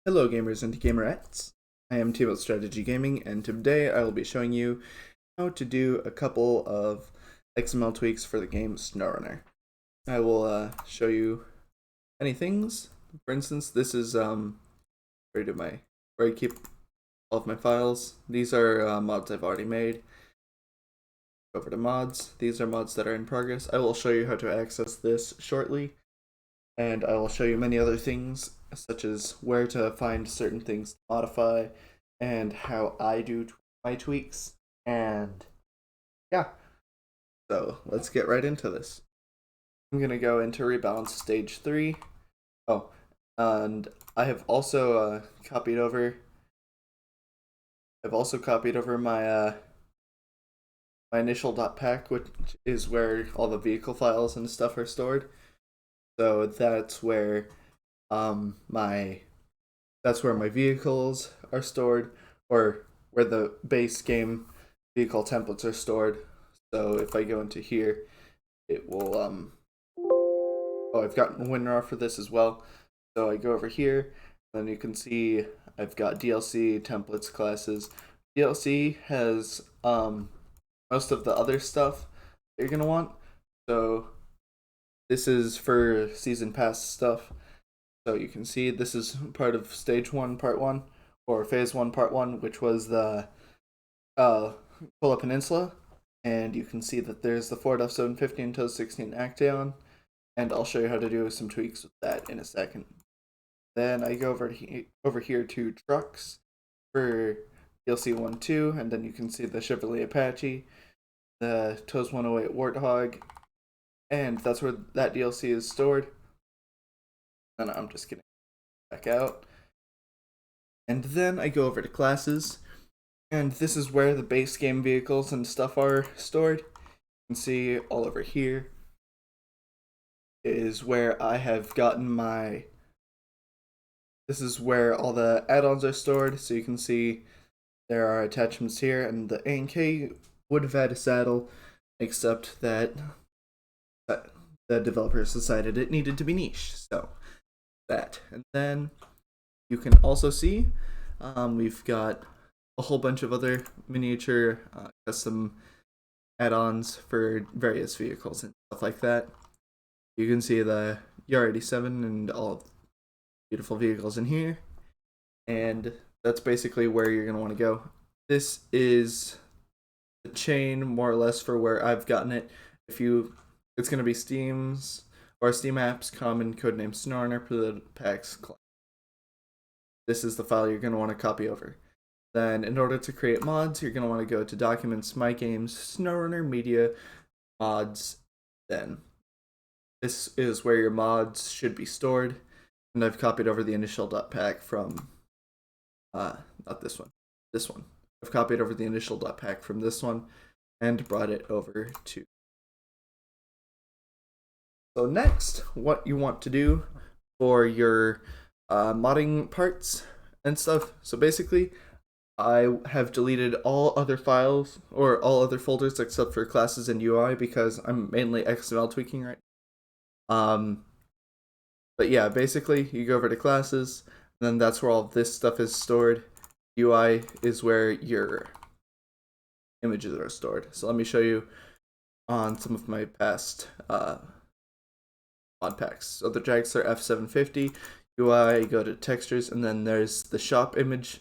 Hello gamers and gamerettes. I am T-Bot Strategy Gaming, and today I will be showing you how to do a couple of XML tweaks for the game SnowRunner. I will show you many things. For instance, this is where I keep all of my files. These are mods I've already made. Over to mods. These are mods that are in progress. I will show you how to access this shortly, and I will show you many other things, such as where to find certain things to modify, and how I do my tweaks. And yeah, so let's get right into this. I'm gonna go into rebalance stage 3. Oh, and I have also copied over. I've also copied over my initial.pack, which is where all the vehicle files and stuff are stored. So my that's where my vehicles are stored, or where the base game vehicle templates are stored. So if I go into here, it will oh, I've got WinRAR for this as well. So I go over here, and you can see I've got DLC templates classes. DLC has most of the other stuff that you're gonna want. So this is for season pass stuff. So you can see this is part of stage 1 part 1, or phase 1 part 1, which was the Kola Peninsula. And you can see that there's the Ford F-750 until 16 Actaeon, and I'll show you how to do some tweaks with that in a second. Then I go over here to trucks for DLC 1-2, and then you can see the Chevrolet Apache, the TOS 108 Warthog, and that's where that DLC is stored. And I'm just gonna back out. And then I go over to classes, and this is where the base game vehicles and stuff are stored. You can see all over here is where I have gotten my. This is where all the add-ons are stored, so you can see there are attachments here, and the A&K would have had a saddle, except that the developers decided it needed to be niche, so that. And then you can also see we've got a whole bunch of other miniature custom add-ons for various vehicles and stuff like that. You can see the YAR-87 and all beautiful vehicles in here, and that's basically where you're going to want to go. This is the chain more or less for where I've gotten it. It's going to be Steam's or Steam apps common codename SnowRunner for the packs. This is the file you're going to want to copy over. Then in order to create mods, you're going to want to go to Documents, My Games, SnowRunner Media, Mods. Then this is where your mods should be stored, and I've copied over the initial.pack from not this one, this one. I've copied over the initial.pack from this one and brought it over to. So next, what you want to do for your modding parts and stuff. So basically, I have deleted all other files or all other folders except for classes and UI because I'm mainly XML tweaking right now. But yeah, basically you go over to classes, and then that's where all this stuff is stored. UI is where your images are stored. So let me show you on some of my past mod packs. So the Dragster F750 UI, go to textures, and then there's the shop image,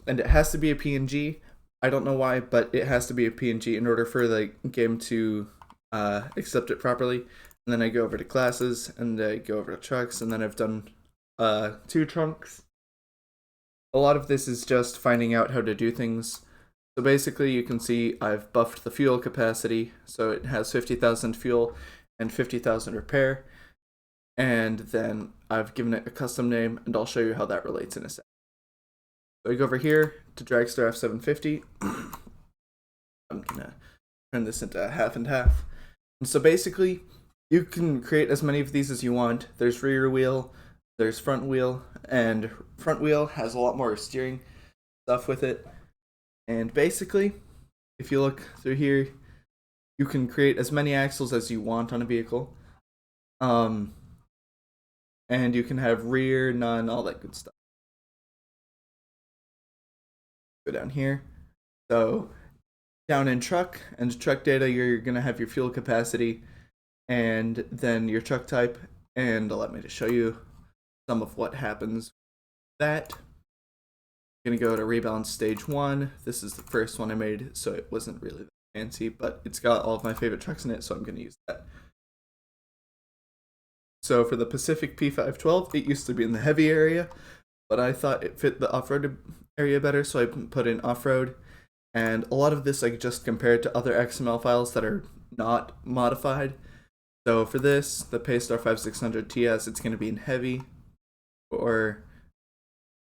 and it has to be a PNG. I don't know why, but it has to be a PNG in order for the game to accept it properly. And then I go over to classes, and I go over to trucks, and then I've done 2 trunks. A lot of this is just finding out how to do things. So basically you can see I've buffed the fuel capacity, so it has 50,000 fuel and 50,000 repair. And then I've given it a custom name, and I'll show you how that relates in a second. So I go over here to Dragster F750. I'm gonna turn this into half and half. And so basically, you can create as many of these as you want. There's rear wheel, there's front wheel, and front wheel has a lot more steering stuff with it. And basically, if you look through here, you can create as many axles as you want on a vehicle. And you can have rear, none, all that good stuff. Go down here. So down in truck and truck data, you're gonna have your fuel capacity and then your truck type. And allow me to show you some of what happens with that. I'm gonna go to rebalance stage 1. This is the first one I made, so it wasn't really that fancy, but it's got all of my favorite trucks in it, so I'm gonna use that. So for the Pacific P512, it used to be in the heavy area, but I thought it fit the off-road area better, so I put in off-road. And a lot of this I just compared to other XML files that are not modified. So for this, the Paystar 5600 TS, it's going to be in heavy, or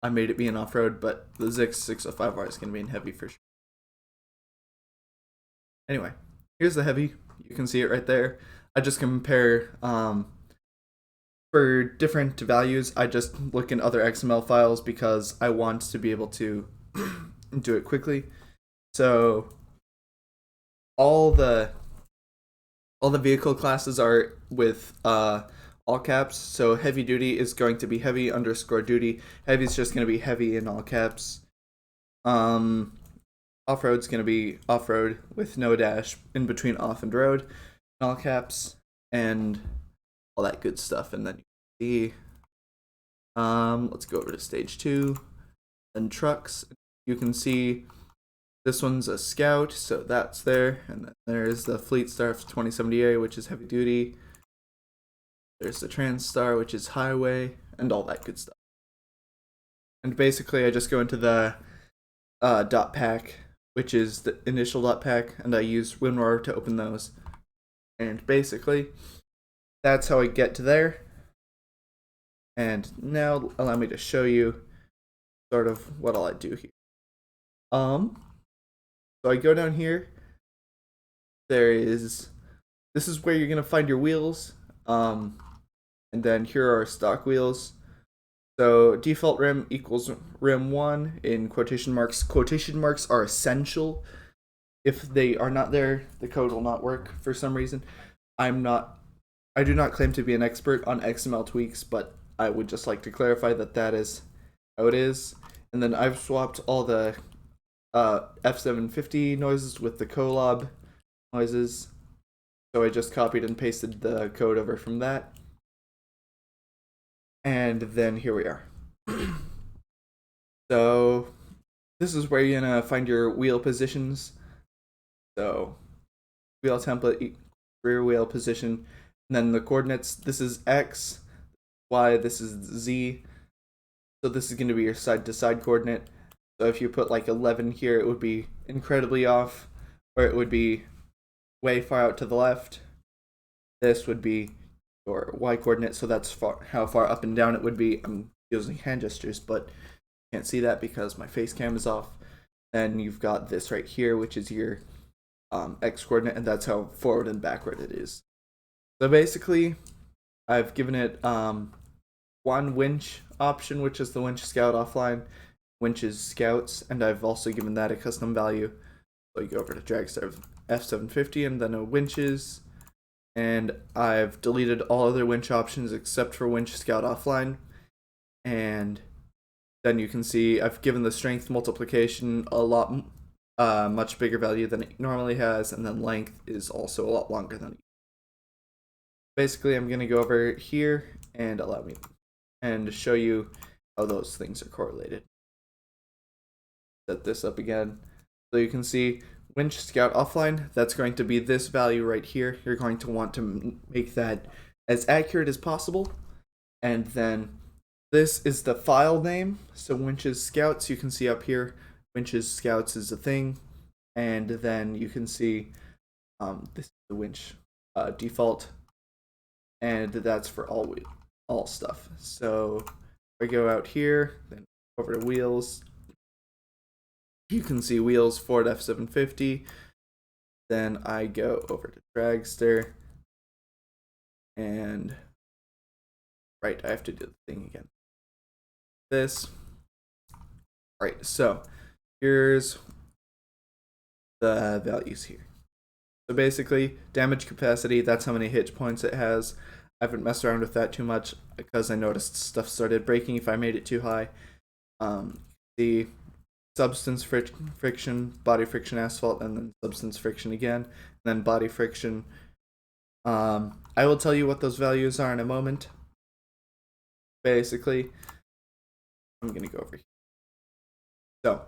I made it be in off-road, but the Zix 605R is going to be in heavy for sure. Anyway, here's the heavy. You can see it right there. I just compare for different values. I just look in other XML files because I want to be able to do it quickly. So all the vehicle classes are with all caps. So heavy duty is going to be heavy _ duty. Heavy is just going to be heavy in all caps. Off-road is going to be off-road with no dash in between off and road in all caps, and all that good stuff. And then you see, let's go over to stage 2, then trucks. You can see this one's a Scout, so that's there, and then there's the Fleet Star 2070A, which is heavy duty. There's the TransStar, which is highway, and all that good stuff. And basically, I just go into the dot pack, which is the initial dot pack, and I use WinRAR to open those. And basically, that's how I get to there. And now allow me to show you sort of what all I do here. So I go down here. This is where you're gonna find your wheels. And then here are stock wheels. So default rim equals rim 1 in quotation marks. Quotation marks are essential. If they are not there, the code will not work for some reason. I do not claim to be an expert on XML tweaks, but I would just like to clarify that that is how it is. And then I've swapped all the F750 noises with the Colab noises. So I just copied and pasted the code over from that. And then here we are. So this is where you're gonna find your wheel positions. So wheel template, rear wheel position, and then the coordinates. This is X, Y, this is Z. So this is gonna be your side to side coordinate. So if you put like 11 here, it would be incredibly off, or it would be way far out to the left. This would be your Y coordinate, so that's how far up and down it would be. I'm using hand gestures, but you can't see that because my face cam is off. Then you've got this right here, which is your X coordinate, and that's how forward and backward it is. So basically, I've given it one winch option, which is the winch scout offline, winches scouts, and I've also given that a custom value. So you go over to Dragster F750 and then a winches, and I've deleted all other winch options except for winch scout offline. And then you can see I've given the strength multiplication a lot much bigger value than it normally has, and then length is also a lot longer than it. Basically, I'm going to go over here and allow me and show you how those things are correlated. Set this up again. So you can see winch scout offline, that's going to be this value right here. You're going to want to make that as accurate as possible. And then this is the file name. So winches scouts, you can see up here, winches scouts is a thing. And then you can see this is the winch default. And that's for all stuff. So if I go out here, then over to wheels, you can see wheels Ford F750. Then I go over to Dragster, and right, I have to do the thing again. This. Right, so here's the values here. So basically, damage capacity, that's how many hit points it has. I haven't messed around with that too much because I noticed stuff started breaking if I made it too high. The substance friction, body friction asphalt, and then substance friction again, and then body friction. I will tell you what those values are in a moment. Basically, I'm gonna go over here. So,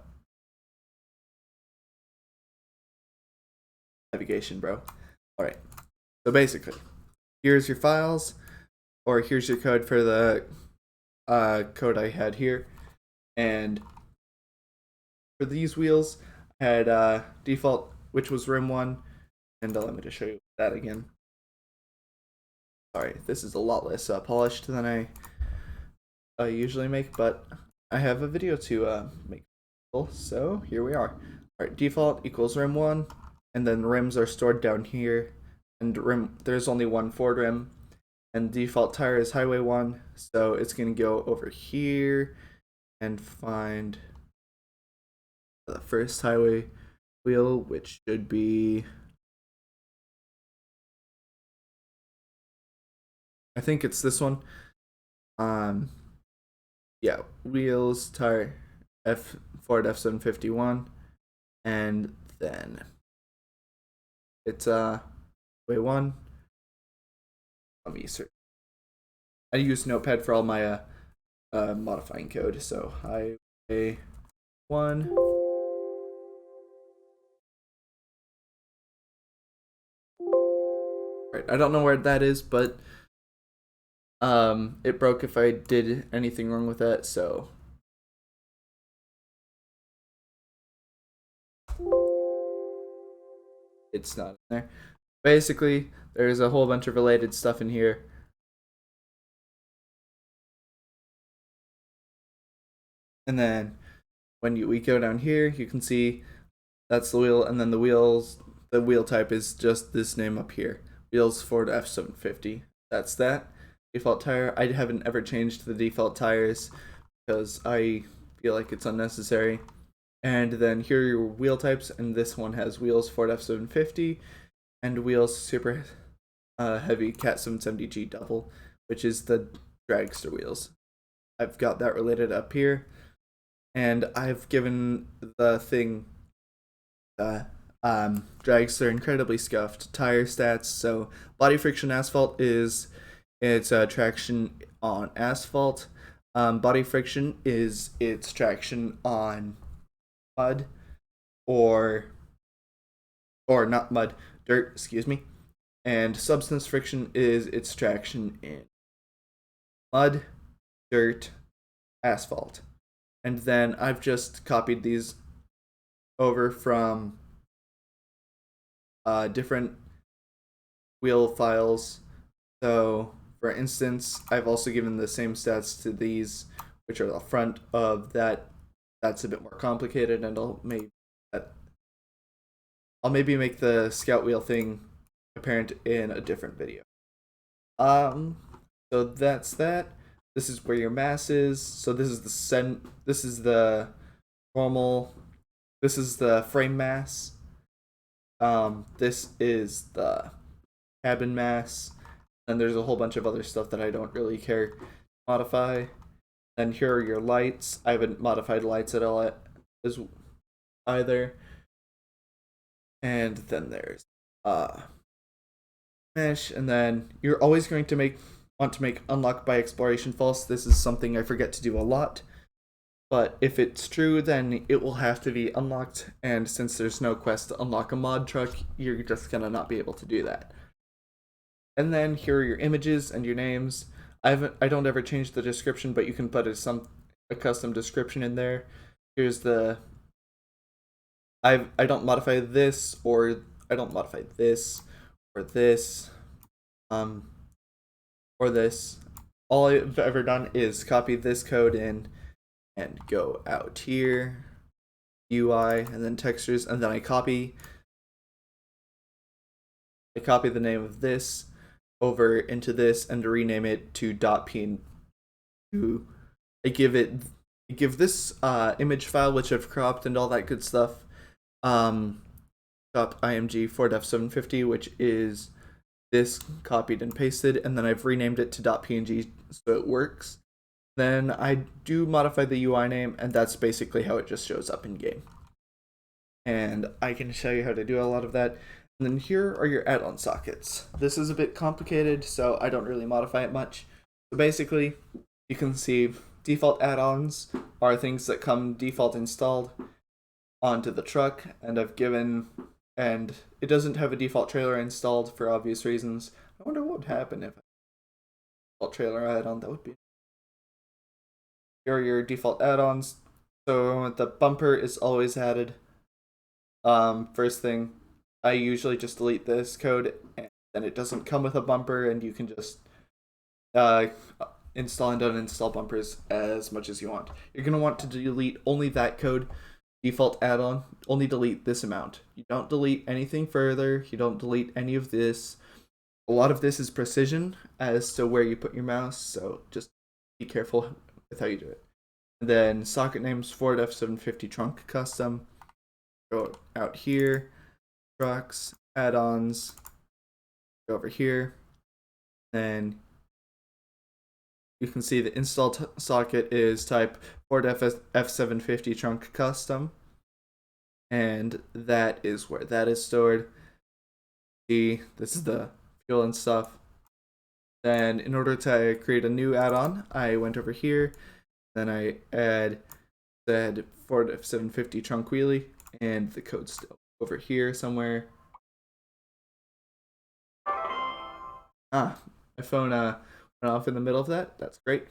navigation, bro. All right. So basically, here's your files, or here's your code for the code I had here, and for these wheels, I had default, which was rim 1, and let me just show you that again. Sorry, this is a lot less polished than I usually make, but I have a video to make, so here we are. Alright, default equals rim 1, and then rims are stored down here, and there's only one Ford rim, and default tire is highway 1, so it's going to go over here and find the first highway wheel, which should be, I think it's this one. Yeah, wheels, tire, Ford F751, and then it's way 1. Let me search. I use Notepad for all my modifying code, so highway 1. Right, I don't know where that is, but it broke if I did anything wrong with that, so it's not in there. Basically, there's a whole bunch of related stuff in here. And then when we go down here, you can see that's the wheel, and then the wheel type is just this name up here. Wheels Ford F750. That's that. Default tire. I haven't ever changed the default tires because I feel like it's unnecessary. And then here are your wheel types, and this one has wheels Ford F750 and wheels super heavy Cat 770G double, which is the dragster wheels. I've got that related up here, and I've given the thing dragster incredibly scuffed tire stats. So body friction asphalt is its traction on asphalt. Body friction is its traction on mud, or not mud, dirt, excuse me. And substance friction is its traction in mud, dirt, asphalt. And then I've just copied these over from different wheel files. So for instance, I've also given the same stats to these, which are the front of that. That's a bit more complicated, and I'll maybe make the scout wheel thing apparent in a different video. So that's that. This is where your mass is. So this is the normal, this is the frame mass. This is the cabin mass, and there's a whole bunch of other stuff that I don't really care to modify. And here are your lights. I haven't modified lights at all either. And then there's mesh, and then you're always going to want to make unlock by exploration false. This is something I forget to do a lot, but if it's true, then it will have to be unlocked, and since there's no quest to unlock a mod truck, you're just gonna not be able to do that. And then here are your images and your names. I don't ever change the description, but you can put a custom description in there. Here's the I don't modify this, or I don't modify this, or this, or this. All I've ever done is copy this code in and go out here, UI, and then textures, and then I copy the name of this over into this and rename it to .png. I give this image file, which I've cropped and all that good stuff, .img Ford F750, which is this copied and pasted, and then I've renamed it to .png so it works. Then I do modify the UI name, and that's basically how it just shows up in game. And I can show you how to do a lot of that. And then here are your add-on sockets. This is a bit complicated, so I don't really modify it much. So basically, you can see default add-ons are things that come default installed onto the truck, and it doesn't have a default trailer installed for obvious reasons. I wonder what would happen if a default trailer add-on that would be. Here are your default add-ons. So the bumper is always added. First thing, I usually just delete this code, and then it doesn't come with a bumper, and you can just install and uninstall bumpers as much as you want. You're going to want to delete only that code, default add-on, only delete this amount. You don't delete anything further, you don't delete any of this. A lot of this is precision as to where you put your mouse, so just be careful with how you do it. And then socket names Ford F750 trunk custom. Go out here, trucks, add-ons, go over here, then you can see the installed socket is type Ford F750 trunk custom, and that is where that is stored. See, this is the fuel and stuff. Then in order to create a new add-on, I went over here, then I said Ford F750 trunk wheelie, and the code's still over here somewhere. My phone went off in the middle of that. That's great.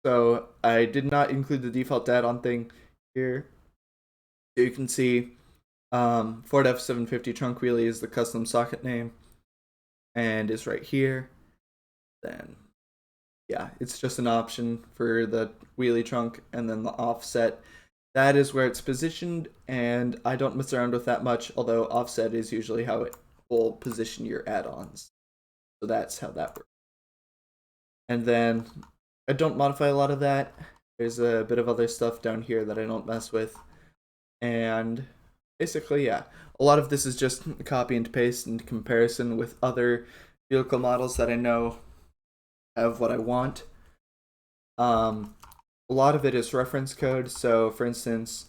So I did not include the default add-on thing here. So you can see Ford F750 trunk wheelie is the custom socket name, and is right here. Then yeah, it's just an option for the wheelie trunk, and then the offset. That is where it's positioned, and I don't mess around with that much, although offset is usually how it will position your add-ons. So that's how that works. And then I don't modify a lot of that. There's a bit of other stuff down here that I don't mess with. And basically, yeah, a lot of this is just copy and paste in comparison with other vehicle models that I know have what I want. A lot of it is reference code. So for instance,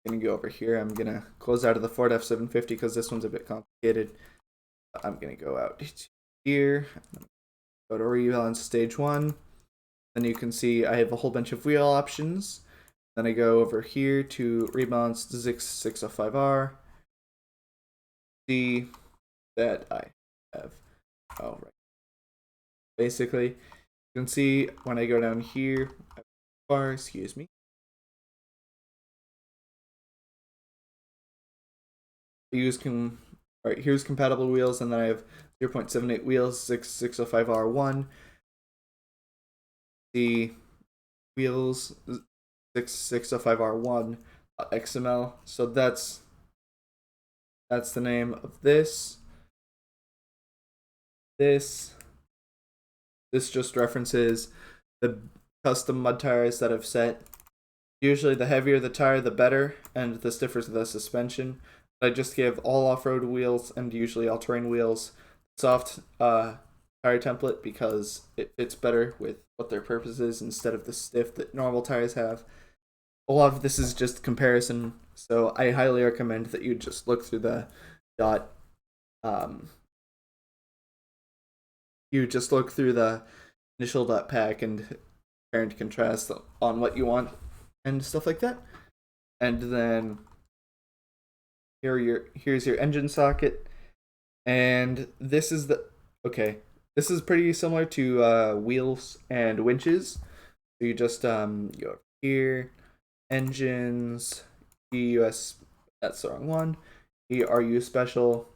I'm gonna go over here. I'm gonna close out of the Ford F750 because this one's a bit complicated. I'm gonna go out here, go to rebalance stage 1. Then you can see I have a whole bunch of wheel options. Then I go over here to rebalance the Zix 605R. See that I have, oh right. Basically, you can see when I go down here, excuse me. Alright, here's compatible wheels, and then I have 0.78 wheels, 605R1. The wheels 605R1 XML. So that's the name of this. This just references the custom mud tires that I've set. Usually the heavier the tire, the better, and the stiffer the suspension. I just give all off-road wheels and usually all-terrain wheels soft tire template because it fits better with what their purpose is instead of the stiff that normal tires have. A lot of this is just comparison, so I highly recommend that you just look through the initial pack and compare and contrast on what you want and stuff like that. And then here's your engine socket, and this is pretty similar to wheels and winches. So you just go here, engines, EUS, that's the wrong one, ERU special,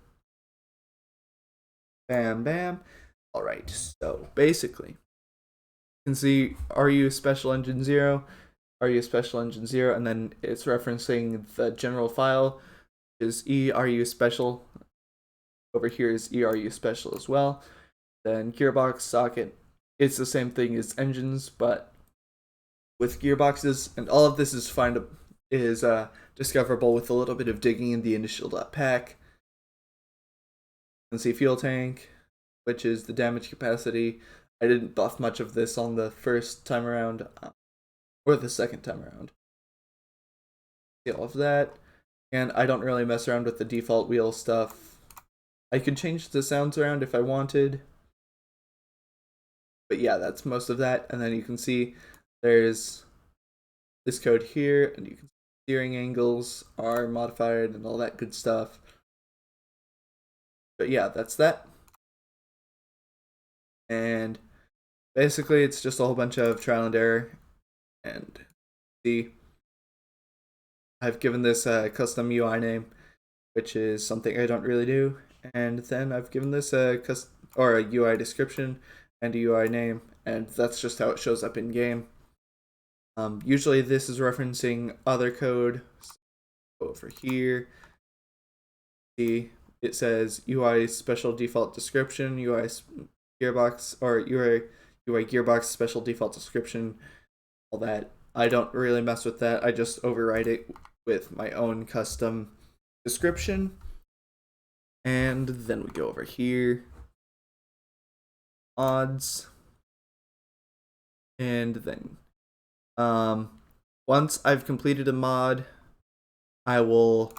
bam bam. All right, so basically you can see RU special engine 0, RU special engine 0, and then it's referencing the general file is ERU special. Over here is ERU special as well. Then gearbox socket, it's the same thing as engines, but with gearboxes, and all of this is discoverable with a little bit of digging in the initial.pack. You can see fuel tank, which is the damage capacity I didn't buff much of this on the first time around, or the second time around. See all of that, and I don't really mess around with the default wheel stuff. I could change the sounds around if I wanted, but yeah, that's most of that. And then you can see there's this code here, and you can see steering angles are modified and all that good stuff. But yeah, that's that. And basically, it's just a whole bunch of trial and error. And see, I've given this a custom UI name, which is something I don't really do. And then I've given this a UI description and a UI name, and that's just how it shows up in game. Usually this is referencing other code. So go over here. See, it says UI special default description, UI gearbox, or UI gearbox special default description, all that. I don't really mess with that. I just override it with my own custom description. And then we go over here, mods, and then once I've completed a mod, I will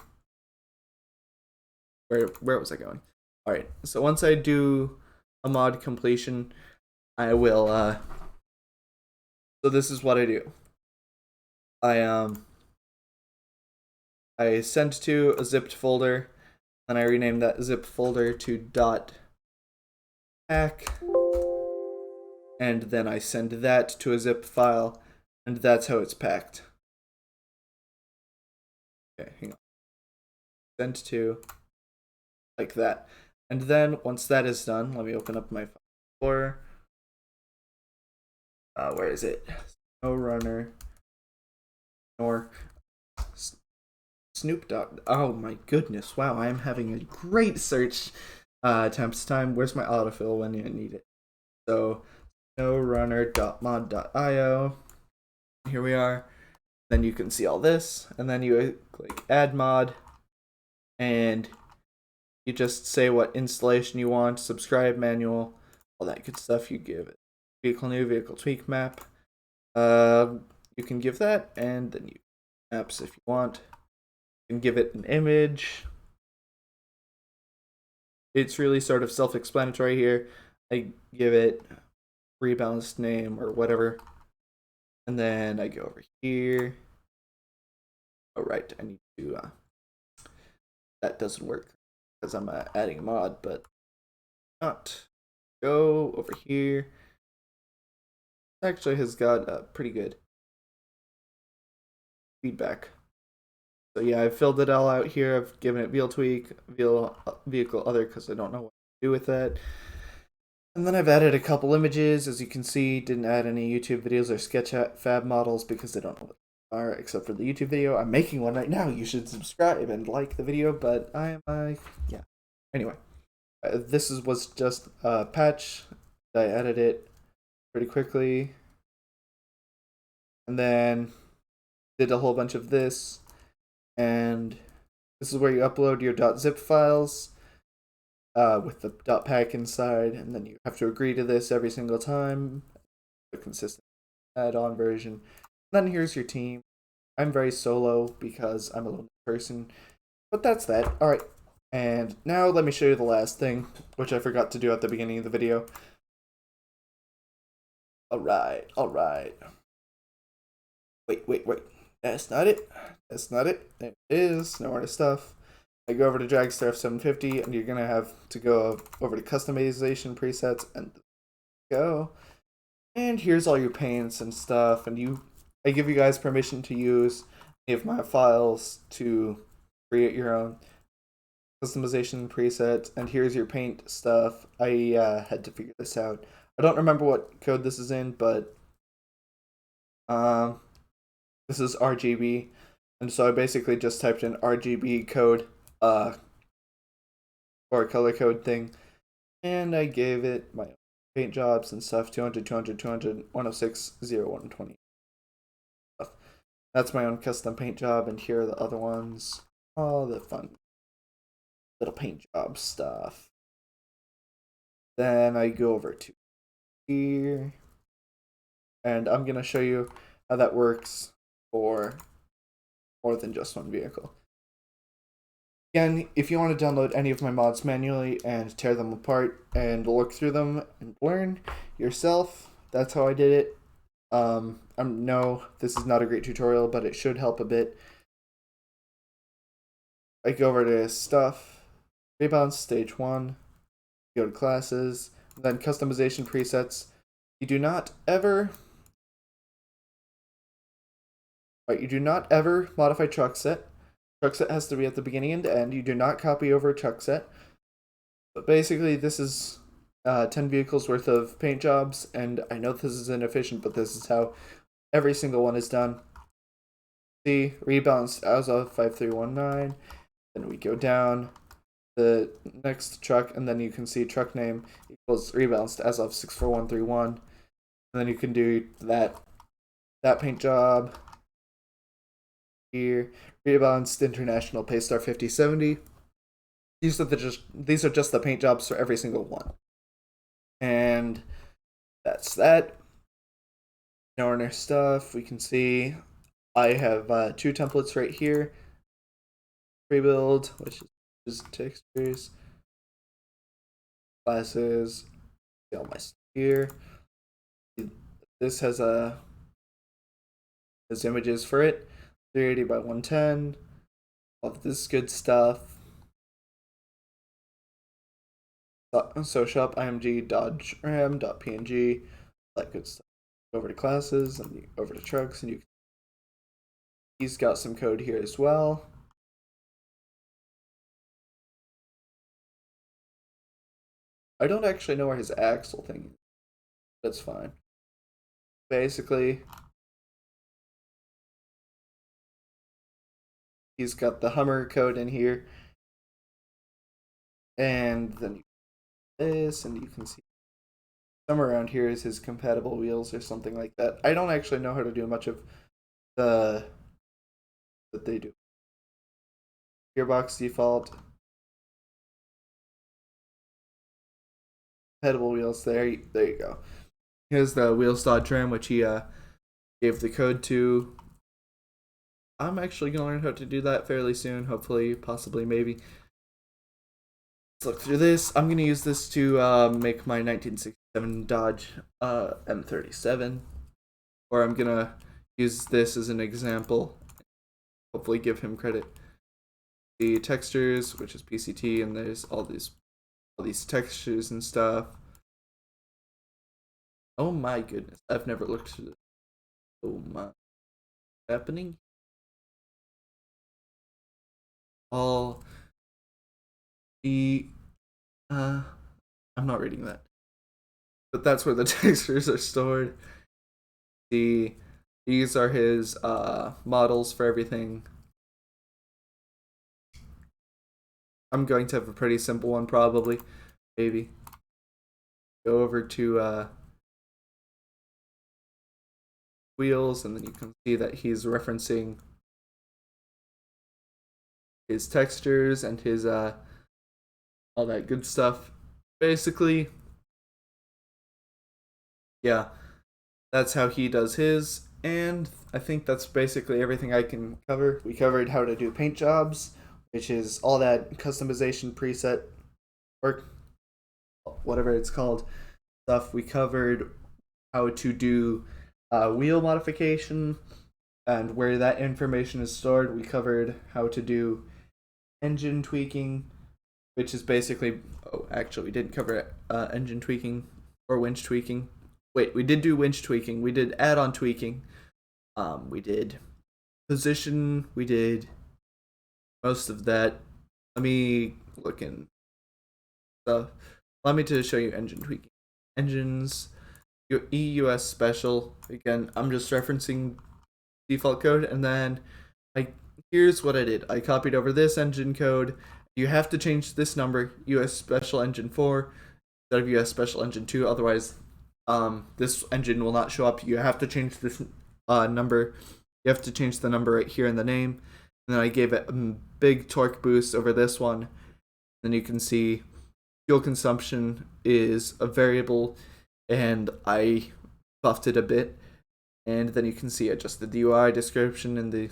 where was I going? All right, so once I do a mod completion, I will so this is what I do. I send to a zipped folder, and I rename that zip folder to .pack, and then I send that to a zip file, and that's how it's packed. Okay, hang on. Send to, like that. And then once that is done, let me open up my file. Where is it? SnowRunner or Snoop Dogg. Oh my goodness! Wow, I am having a great search attempts time. Where's my autofill when you need it? So snowrunner.mod.io. Here we are. Then you can see all this, and then you click add mod, and you just say what installation you want, subscribe manual, all that good stuff. You give it vehicle new, vehicle tweak map. You can give that, and then you maps if you want. You can give it an image. It's really sort of self-explanatory here. I give it rebalanced name or whatever, and then I go over here. Oh right, I need to. That doesn't work because I'm adding a mod, but not. Go over here. Actually has got a pretty good feedback. So yeah, I've filled it all out here. I've given it vehicle tweak, vehicle other, because I don't know what to do with that. And then I've added a couple images. As you can see, didn't add any YouTube videos or Sketchfab models because they don't know what they are, except for the YouTube video. I'm making one right now. You should subscribe and like the video, but I am, yeah. Anyway, this was just a patch. I added it pretty quickly. And then did a whole bunch of this. And this is where you upload your .zip files with the .pack inside, and then you have to agree to this every single time. A consistent add-on version. And then here's your team. I'm very solo because I'm a lone person, but that's that. All right, and now let me show you the last thing, which I forgot to do at the beginning of the video. All right. Wait. That's not it. There it is. No more stuff. I go over to Dragster F750, and you're gonna have to go over to customization presets and go. And here's all your paints and stuff. And I give you guys permission to use any of my files to create your own customization presets. And here's your paint stuff. I had to figure this out. I don't remember what code this is in, but this is RGB, and so I basically just typed in RGB code, or color code thing, and I gave it my paint jobs and stuff, 200, 200, 200, 106, 0, 120. That's my own custom paint job, and here are the other ones. All the fun little paint job stuff. Then I go over to here. And I'm going to show you how that works for more than just one vehicle. Again, if you want to download any of my mods manually and tear them apart and look through them and learn yourself, that's how I did it. No, this is not a great tutorial, but it should help a bit. I go over to stuff, rebalance stage 1, go to classes, then customization presets. You do not ever modify truck set. Truck set has to be at the beginning and end. You do not copy over truck set. But basically, this is 10 vehicles worth of paint jobs, and I know this is inefficient, but this is how every single one is done. See, rebalanced as of 5319. Then we go down the next truck, and then you can see truck name equals rebalanced as of 64131. And then you can do that paint job here, rebalanced international Paystar 5070. These are just the paint jobs for every single one. And that's that. Now in our stuff, we can see I have 2 templates right here. Pre-build, which is textures, classes, see all my stuff here. This has images for it, 380 by 110, all of this good stuff. So shop img dodge ram .png, that good stuff. Go over to classes and over to trucks, and he's got some code here as well. I don't actually know where his axle thing is. That's fine. Basically, he's got the Hummer code in here. And then this, and you can see somewhere around here is his compatible wheels or something like that. I don't actually know how to do much of that they do. Gearbox default. Compatible wheels, there you go. Here's the Wheels Dodge Ram, which he gave the code to. I'm actually going to learn how to do that fairly soon, hopefully, possibly, maybe. Let's look through this. I'm going to use this to make my 1967 Dodge M37. Or I'm going to use this as an example. Hopefully give him credit. The textures, which is PCT, and there's all these textures and stuff. Oh my goodness, I've never looked through this. Oh my, what's happening? All the I'm not reading that, but that's where the textures are stored. These are his models for everything. I'm going to have a pretty simple one, probably, maybe. Go over to wheels, and then you can see that he's referencing his textures and his all that good stuff. Basically, yeah, that's how he does his, and I think that's basically everything I can cover. We covered how to do paint jobs, which is all that customization preset or whatever it's called stuff. We covered how to do wheel modification and where that information is stored. We covered how to do engine tweaking, which is basically, actually we didn't cover engine tweaking or winch tweaking. Wait, we did do winch tweaking. We did add-on tweaking. We did position. We did most of that. Let me look in stuff. Allow me to show you engine tweaking. Engines, your EUS special. Again, I'm just referencing default code, and then here's what I did. I copied over this engine code. You have to change this number, US Special Engine 4, instead of US Special Engine 2. Otherwise, this engine will not show up. You have to change this number. You have to change the number right here in the name. And then I gave it a big torque boost over this one. Then you can see fuel consumption is a variable. and I buffed it a bit. And then you can see adjusted the UI description and the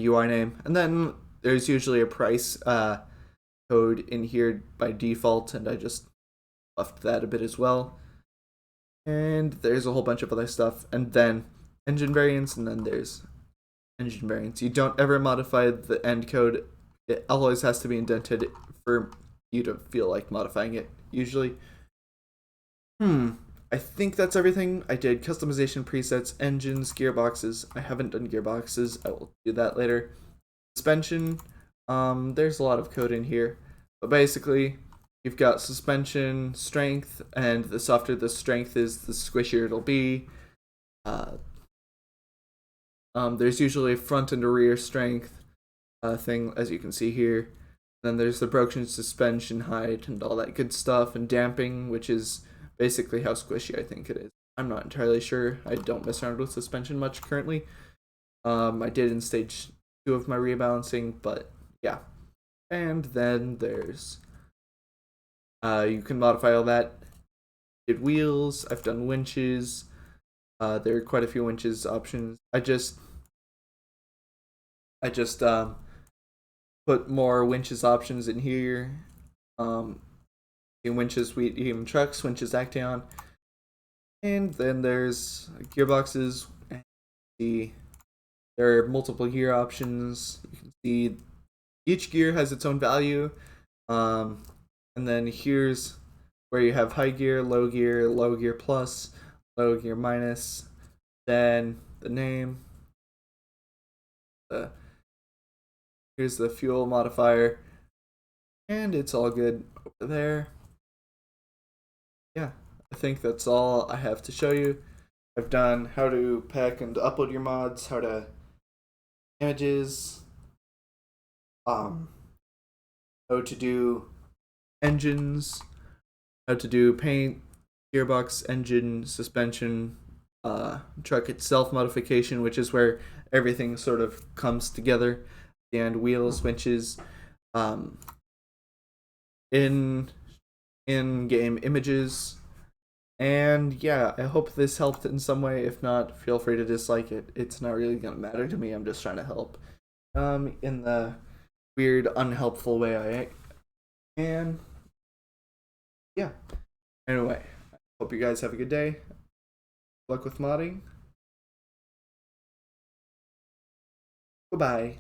UI name, and then there's usually a price code in here by default, and I just buffed that a bit as well. And there's a whole bunch of other stuff, and then engine variants, and then there's engine variants. You don't ever modify the end code. It always has to be indented for you to feel like modifying it, usually. I think that's everything. I did customization presets, engines, gearboxes. I haven't done gearboxes. I will do that later. Suspension. There's a lot of code in here, but basically, you've got suspension strength, and the softer the strength is, the squishier it'll be. There's usually a front and a rear strength thing, as you can see here. Then there's the broken suspension height and all that good stuff, and damping, which is basically how squishy I think it is. I'm not entirely sure. I don't mess around with suspension much currently. I did in stage 2 of my rebalancing, but yeah. And then there's you can modify all that. Did wheels. I've done winches. There are quite a few winches options. I just put more winches options in here. Winches, medium trucks, winches Action, and then there's gearboxes. There are multiple gear options. You can see each gear has its own value, and then here's where you have high gear, low gear plus, low gear minus, then the name. Here's the fuel modifier, and it's all good over there. Yeah, I think that's all I have to show you. I've done how to pack and upload your mods, how to images, how to do engines, how to do paint, gearbox, engine, suspension, truck itself modification, which is where everything sort of comes together, and wheels, winches, in-game images. And yeah, I hope this helped in some way. If not, feel free to dislike it. It's not really gonna matter to me. I'm just trying to help in the weird unhelpful way I can. Yeah, anyway, I hope you guys have a good day. Good luck with modding. Goodbye.